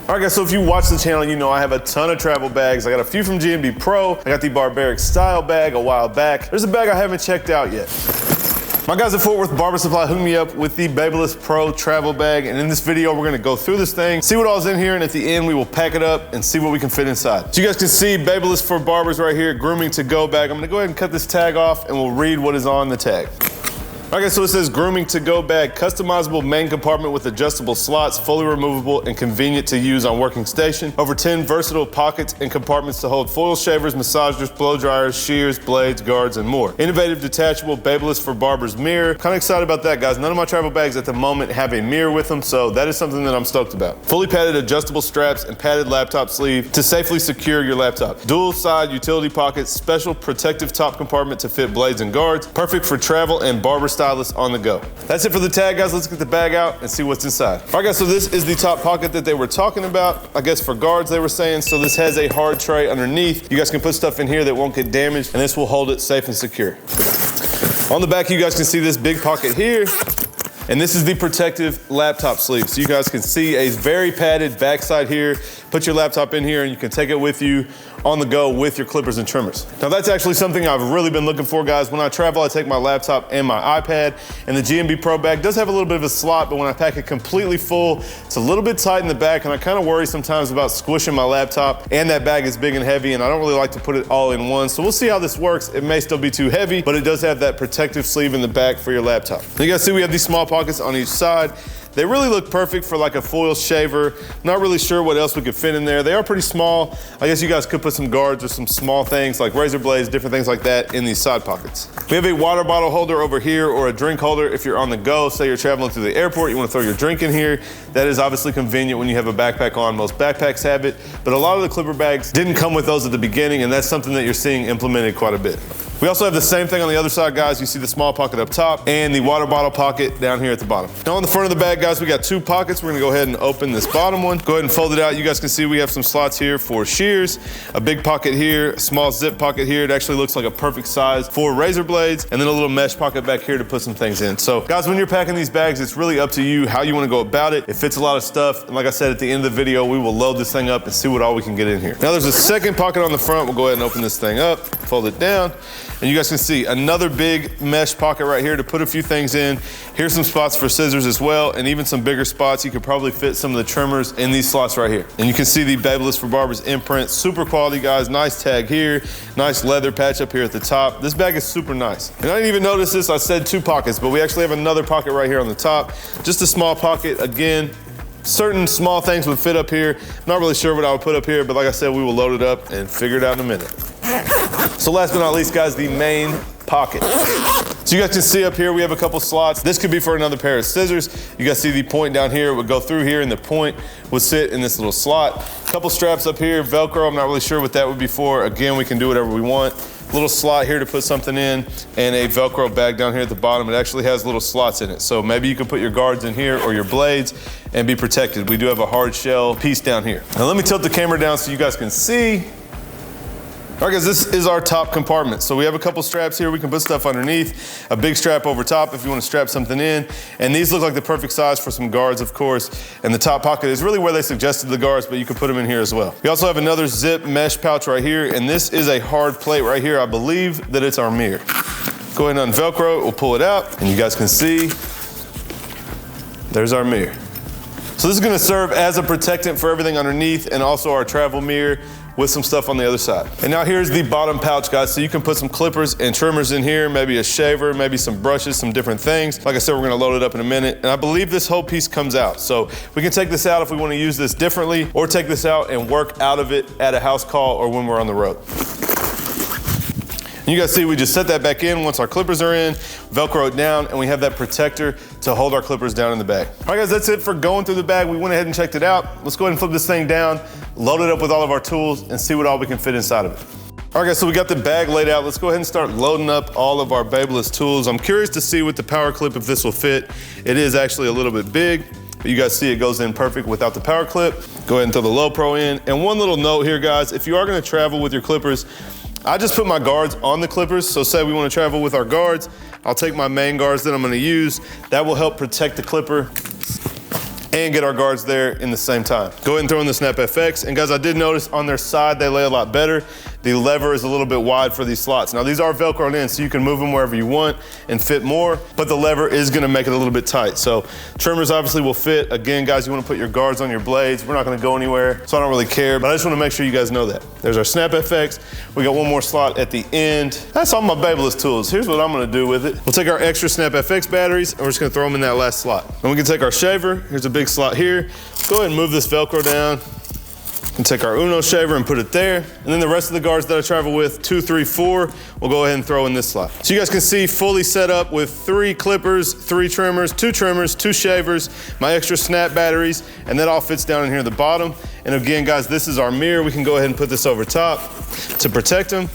All right guys, so if you watch the channel, you know I have a ton of travel bags. I got a few from G&B Pro. I got the Barbaric style bag a while back. There's a bag I haven't checked out yet. My guys at Fort Worth Barber Supply hooked me up with the Babyliss Pro travel bag, and in this video we're gonna go through this thing, see what all's in here, and at the end we will pack it up and see what we can fit inside. So you guys can see Babyliss for Barbers right here, Grooming to Go bag. I'm gonna go ahead and cut this tag off and we'll read what is on the tag. Okay, so it says Grooming to Go bag, customizable main compartment with adjustable slots, fully removable and convenient to use on working station. Over 10 versatile pockets and compartments to hold foil shavers, massagers, blow dryers, shears, blades, guards, and more. Innovative detachable Babyliss for Barbers mirror. Kind of excited about that, guys. None of my travel bags at the moment have a mirror with them, so that is something that I'm stoked about. Fully padded adjustable straps and padded laptop sleeve to safely secure your laptop. Dual side utility pockets, special protective top compartment to fit blades and guards. Perfect for travel and barber stylists on the go. That's it for the tag, guys. Let's get the bag out and see what's inside. All right, guys, so this is the top pocket that they were talking about. I guess for guards, they were saying. So this has a hard tray underneath. You guys can put stuff in here that won't get damaged, and this will hold it safe and secure. On the back, you guys can see this big pocket here. And this is the protective laptop sleeve. So you guys can see a very padded backside here. Put your laptop in here and you can take it with you on the go with your clippers and trimmers. Now that's actually something I've really been looking for, guys. When I travel, I take my laptop and my iPad, and the G&B Pro bag does have a little bit of a slot, but when I pack it completely full, it's a little bit tight in the back, and I kind of worry sometimes about squishing my laptop, and that bag is big and heavy, and I don't really like to put it all in one. So we'll see how this works. It may still be too heavy, but it does have that protective sleeve in the back for your laptop. Now you guys see we have these small pockets on each side. They really look perfect for like a foil shaver. Not really sure what else we could fit in there. They are pretty small. I guess you guys could put some guards or some small things like razor blades, different things like that in these side pockets. We have a water bottle holder over here, or a drink holder if you're on the go. Say you're traveling through the airport, you want to throw your drink in here. That is obviously convenient when you have a backpack on. Most backpacks have it, but a lot of the clipper bags didn't come with those at the beginning, and that's something that you're seeing implemented quite a bit. We also have the same thing on the other side, guys. You see the small pocket up top and the water bottle pocket down here at the bottom. Now on the front of the bag, guys, we got two pockets. We're gonna go ahead and open this bottom one. Go ahead and fold it out. You guys can see we have some slots here for shears, a big pocket here, a small zip pocket here. It actually looks like a perfect size for razor blades, and then a little mesh pocket back here to put some things in. So guys, when you're packing these bags, it's really up to you how you wanna go about it. It fits a lot of stuff, and like I said, at the end of the video, we will load this thing up and see what all we can get in here. Now there's a second pocket on the front. We'll go ahead and open this thing up, fold it down, and you guys can see another big mesh pocket right here to put a few things in. Here's some spots for scissors as well, and even some bigger spots. You could probably fit some of the trimmers in these slots right here. And you can see the Babyliss for Barbers imprint. Super quality, guys. Nice tag here. Nice leather patch up here at the top. This bag is super nice. And I didn't even notice this. I said two pockets, but we actually have another pocket right here on the top. Just a small pocket. Again, certain small things would fit up here. Not really sure what I would put up here, but like I said, we will load it up and figure it out in a minute. So last but not least, guys, the main pocket. So you guys can see up here, we have a couple slots. This could be for another pair of scissors. You guys see the point down here. It would go through here, and the point would sit in this little slot. A couple straps up here, Velcro. I'm not really sure what that would be for. Again, we can do whatever we want. Little slot here to put something in, and a Velcro bag down here at the bottom. It actually has little slots in it. So maybe you can put your guards in here or your blades and be protected. We do have a hard shell piece down here. Now let me tilt the camera down so you guys can see. All right, guys, this is our top compartment. So we have a couple straps here. We can put stuff underneath, a big strap over top if you want to strap something in. And these look like the perfect size for some guards, of course. And the top pocket is really where they suggested the guards, but you can put them in here as well. We also have another zip mesh pouch right here. And this is a hard plate right here. I believe that it's our mirror. Go ahead and un-Velcro it. We'll pull it out, and you guys can see there's our mirror. So this is going to serve as a protectant for everything underneath, and also our travel mirror with some stuff on the other side. And now here's the bottom pouch, guys. So you can put some clippers and trimmers in here, maybe a shaver, maybe some brushes, some different things. Like I said, we're gonna load it up in a minute. And I believe this whole piece comes out. So we can take this out if we wanna use this differently, or take this out and work out of it at a house call or when we're on the road. And you guys see we just set that back in once our clippers are in, Velcro it down, and we have that protector to hold our clippers down in the bag. All right, guys, that's it for going through the bag. We went ahead and checked it out. Let's go ahead and flip this thing down, load it up with all of our tools, and see what all we can fit inside of it. All right, guys, so we got the bag laid out. Let's go ahead and start loading up all of our Babyliss tools. I'm curious to see with the power clip if this will fit. It is actually a little bit big, but you guys see it goes in perfect without the power clip. Go ahead and throw the low pro in. And one little note here, guys, if you are gonna travel with your clippers, I just put my guards on the clippers. So say we wanna travel with our guards, I'll take my main guards that I'm gonna use. That will help protect the clipper and get our guards there in the same time. Go ahead and throw in the Snap FX. And guys, I did notice on their side, they lay a lot better. The lever is a little bit wide for these slots. Now these are Velcroed in, so you can move them wherever you want and fit more, but the lever is gonna make it a little bit tight. So trimmers obviously will fit. Again, guys, you wanna put your guards on your blades. We're not gonna go anywhere, so I don't really care, but I just wanna make sure you guys know that. There's our Snap FX. We got one more slot at the end. That's all my Babyliss tools. Here's what I'm gonna do with it. We'll take our extra Snap FX batteries and we're just gonna throw them in that last slot. And we can take our shaver. Here's a big slot here. Go ahead and move this Velcro down. And take our Uno shaver and put it there. And then the rest of the guards that I travel with, 2, 3, 4, we'll go ahead and throw in this slot. So you guys can see fully set up with 3 clippers, 3 trimmers, 2 shavers, my extra Snap batteries, and that all fits down in here at the bottom. And again, guys, this is our mirror. We can go ahead and put this over top to protect them.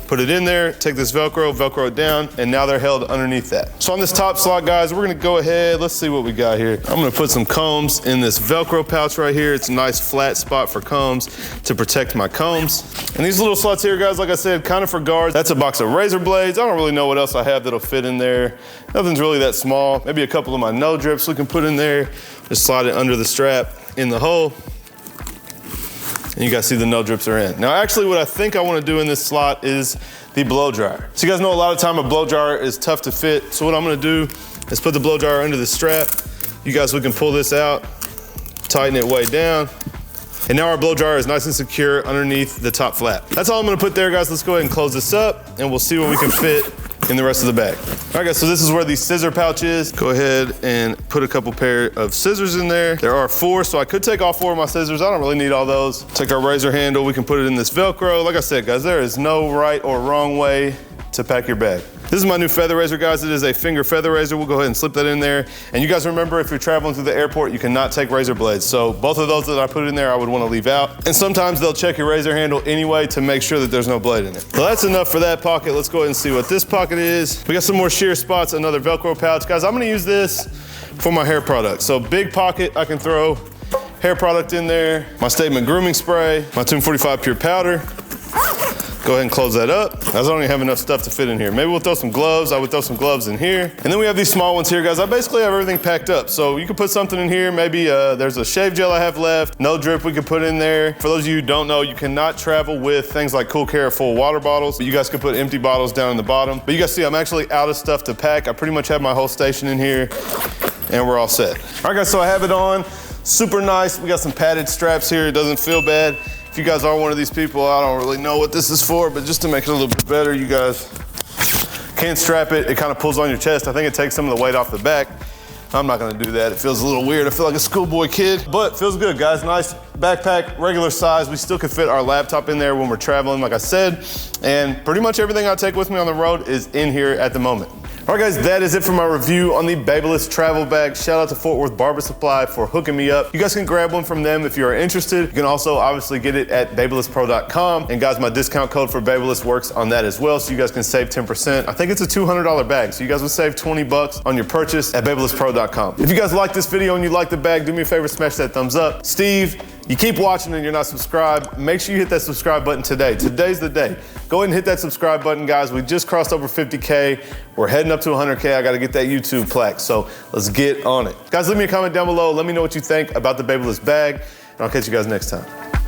Put it in there, take this Velcro it down, and now they're held underneath that. So on this top slot, guys, we're gonna go ahead, let's see what we got here. I'm gonna put some combs in this Velcro pouch right here. It's a nice flat spot for combs to protect my combs. And these little slots here, guys, like I said, kind of for guards. That's a box of razor blades. I don't really know what else I have that'll fit in there. Nothing's really that small. Maybe a couple of my no drips we can put in there. Just slide it under the strap in the hole. And you guys see the no drips are in. Now, actually, what I think I wanna do in this slot is the blow dryer. So you guys know a lot of time a blow dryer is tough to fit. So what I'm gonna do is put the blow dryer under the strap. You guys, we can pull this out, tighten it way down. And now our blow dryer is nice and secure underneath the top flap. That's all I'm gonna put there, guys. Let's go ahead and close this up and we'll see what we can fit in the rest of the bag. All right, guys, so this is where the scissor pouch is. Go ahead and put a couple pair of scissors in there. There are 4, so I could take all 4 of my scissors. I don't really need all those. Take our razor handle, we can put it in this Velcro. Like I said, guys, there is no right or wrong way to pack your bag. This is my new feather razor, guys. It is a finger feather razor. We'll go ahead and slip that in there. And you guys remember, if you're traveling through the airport, you cannot take razor blades. So both of those that I put in there, I would want to leave out. And sometimes they'll check your razor handle anyway to make sure that there's no blade in it. Well, that's enough for that pocket. Let's go ahead and see what this pocket is. We got some more sheer spots, another Velcro pouch. Guys, I'm gonna use this for my hair product. So big pocket, I can throw hair product in there, my Statement grooming spray, my Tomb45 pure powder. Go ahead and close that up. I don't even have enough stuff to fit in here. Maybe we'll throw some gloves. I would throw some gloves in here. And then we have these small ones here, guys. I basically have everything packed up. So you can put something in here. Maybe there's a shave gel I have left. No drip we could put in there. For those of you who don't know, you cannot travel with things like Cool Care full water bottles. But you guys can put empty bottles down in the bottom. But you guys see, I'm actually out of stuff to pack. I pretty much have my whole station in here and we're all set. All right, guys, so I have it on. Super nice. We got some padded straps here. It doesn't feel bad. If you guys are one of these people, I don't really know what this is for, but just to make it a little bit better, you guys can strap it. It kind of pulls on your chest. I think it takes some of the weight off the back. I'm not gonna do that. It feels a little weird. I feel like a schoolboy kid, but feels good, guys. Nice backpack, regular size. We still can fit our laptop in there when we're traveling, like I said, and pretty much everything I take with me on the road is in here at the moment. All right, guys, that is it for my review on the Babyliss travel bag. Shout out to Fort Worth Barber Supply for hooking me up. You guys can grab one from them if you are interested. You can also obviously get it at babylesspro.com. And guys, my discount code for Babyliss works on that as well, so you guys can save 10%. I think it's a $200 bag, so you guys would save 20 bucks on your purchase at babylesspro.com. If you guys like this video and you like the bag, do me a favor, smash that thumbs up. Steve, you keep watching and you're not subscribed, make sure you hit that subscribe button today. Today's the day. Go ahead and hit that subscribe button, guys. We just crossed over 50K. We're heading up to 100K. I gotta get that YouTube plaque, so let's get on it. Guys, leave me a comment down below. Let me know what you think about the Babyliss bag, and I'll catch you guys next time.